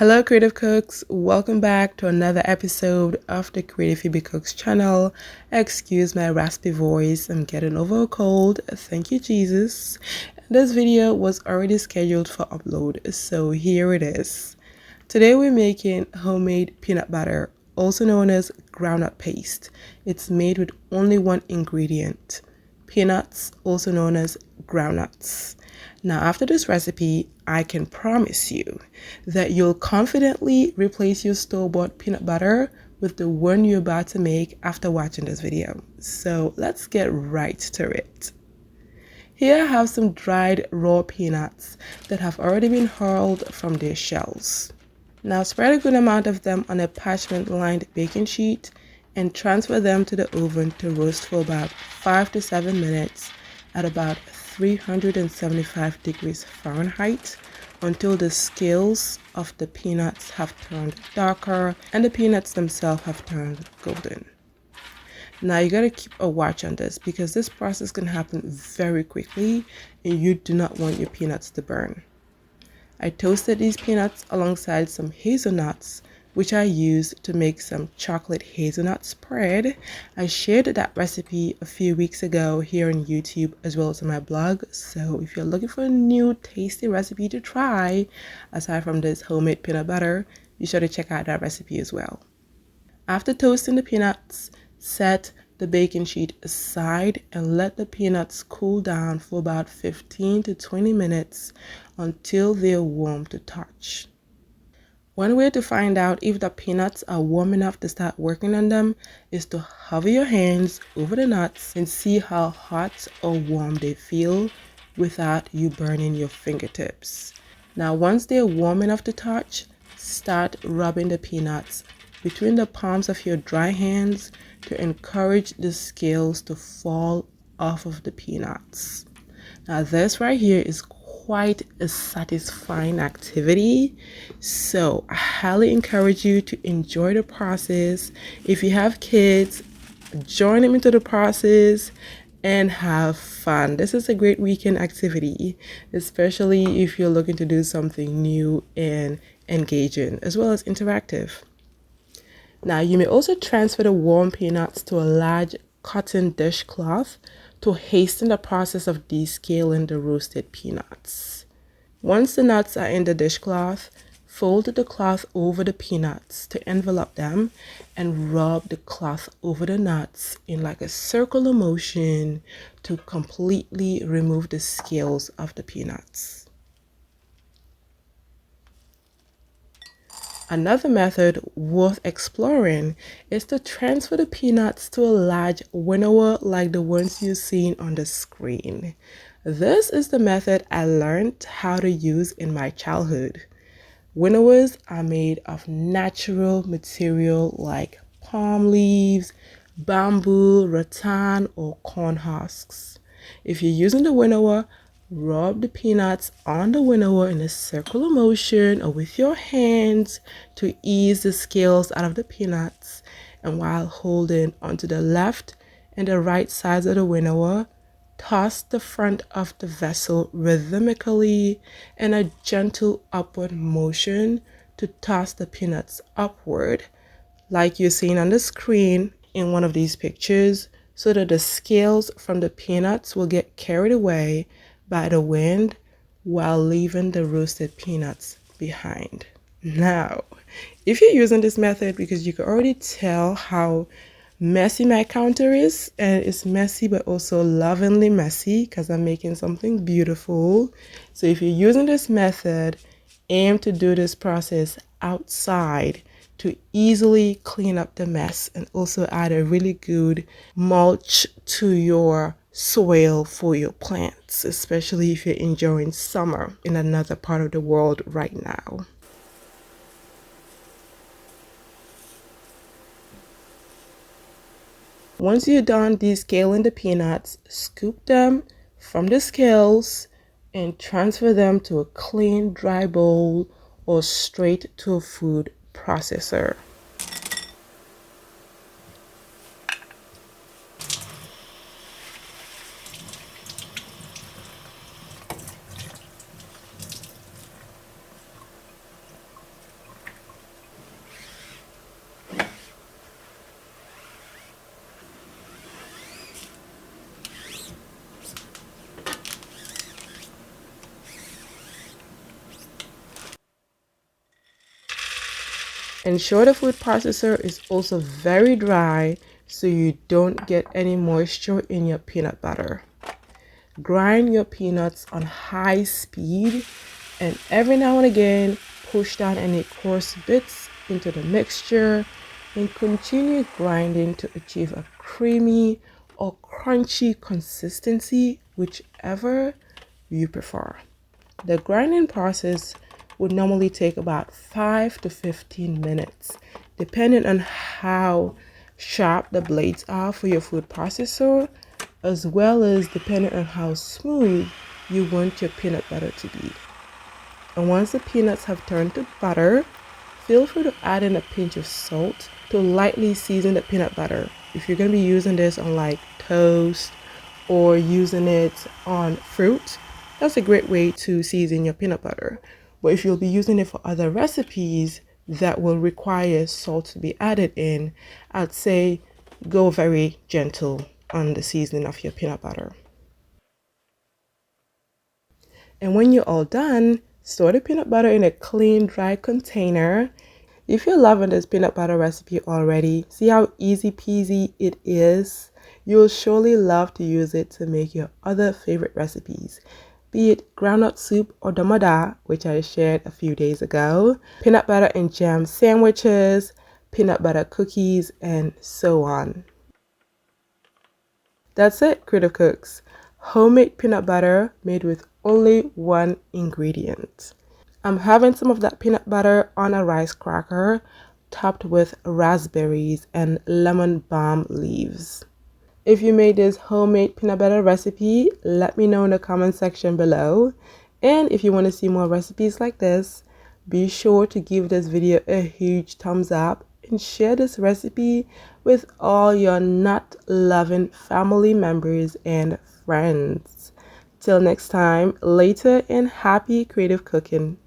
Hello creative cooks, welcome back to another episode of the Creative Phebe Cooks channel. Excuse my raspy voice, I'm getting over a cold, thank you Jesus. This video was already scheduled for upload, so here it is. Today we're making homemade peanut butter, also known as groundnut paste. It's made with only one ingredient, peanuts, also known as groundnuts. Now, after this recipe, I can promise you that you'll confidently replace your store-bought peanut butter with the one you're about to make after watching this video. So let's get right to it. Here I have some dried raw peanuts that have already been hurled from their shells. Now spread a good amount of them on a parchment-lined baking sheet and transfer them to the oven to roast for about 5 to 7 minutes at about 375 degrees Fahrenheit until the scales of the peanuts have turned darker and the peanuts themselves have turned golden. Now you gotta keep a watch on this because this process can happen very quickly and you do not want your peanuts to burn. I toasted these peanuts alongside some hazelnuts, which I used to make some chocolate hazelnut spread. I shared that recipe a few weeks ago here on YouTube as well as on my blog. So if you're looking for a new tasty recipe to try, aside from this homemade peanut butter, be sure to check out that recipe as well. After toasting the peanuts, set the baking sheet aside and let the peanuts cool down for about 15 to 20 minutes until they're warm to touch. One way to find out if the peanuts are warm enough to start working on them is to hover your hands over the nuts and see how hot or warm they feel without you burning your fingertips. Now once they're warm enough to touch, start rubbing the peanuts between the palms of your dry hands to encourage the scales to fall off of the peanuts. Now this right here is quite a satisfying activity, so I highly encourage you to enjoy the process. If you have kids, join them into the process and have fun. This is a great weekend activity, especially if you're looking to do something new and engaging as well as interactive. Now you may also transfer the warm peanuts to a large cotton dishcloth to hasten the process of descaling the roasted peanuts. Once the nuts are in the dishcloth, fold the cloth over the peanuts to envelope them and rub the cloth over the nuts in like a circular motion to completely remove the scales of the peanuts. Another method worth exploring is to transfer the peanuts to a large winnower like the ones you've seen on the screen. This is the method I learned how to use in my childhood. Winnowers are made of natural material like palm leaves, bamboo, rattan, or corn husks. If you're using the winnower, rub the peanuts on the winnower in a circular motion or with your hands to ease the scales out of the peanuts, and while holding onto the left and the right sides of the winnower, toss the front of the vessel rhythmically in a gentle upward motion to toss the peanuts upward, like you're seeing on the screen in one of these pictures, so that the scales from the peanuts will get carried away by the wind while leaving the roasted peanuts behind. Now, if you're using this method, because you can already tell how messy my counter is, and it's messy but also lovingly messy because I'm making something beautiful. So if you're using this method, aim to do this process outside to easily clean up the mess and also add a really good mulch to your soil for your plants, especially if you're enjoying summer in another part of the world right now. Once you're done descaling the peanuts, scoop them from the scales and transfer them to a clean dry bowl or straight to a food processor. Ensure the food processor is also very dry so you don't get any moisture in your peanut butter. Grind your peanuts on high speed and every now and again push down any coarse bits into the mixture and continue grinding to achieve a creamy or crunchy consistency, whichever you prefer. The grinding process would normally take about 5 to 15 minutes, depending on how sharp the blades are for your food processor, as well as depending on how smooth you want your peanut butter to be. And once the peanuts have turned to butter, feel free to add in a pinch of salt to lightly season the peanut butter. If you're going to be using this on like toast or using it on fruit, that's a great way to season your peanut butter. But if you'll be using it for other recipes that will require salt to be added in, I'd say go very gentle on the seasoning of your peanut butter. And when you're all done, store the peanut butter in a clean, dry container. If you're loving this peanut butter recipe already, see how easy peasy it is? You'll surely love to use it to make your other favorite recipes, be it groundnut soup or domada, which I shared a few days ago, peanut butter and jam sandwiches, peanut butter cookies, and so on. That's it, Creative Cooks. Homemade peanut butter made with only one ingredient. I'm having some of that peanut butter on a rice cracker topped with raspberries and lemon balm leaves. If you made this homemade peanut butter recipe, let me know in the comment section below. And if you want to see more recipes like this, be sure to give this video a huge thumbs up and share this recipe with all your nut-loving family members and friends. Till next time, later and happy creative cooking.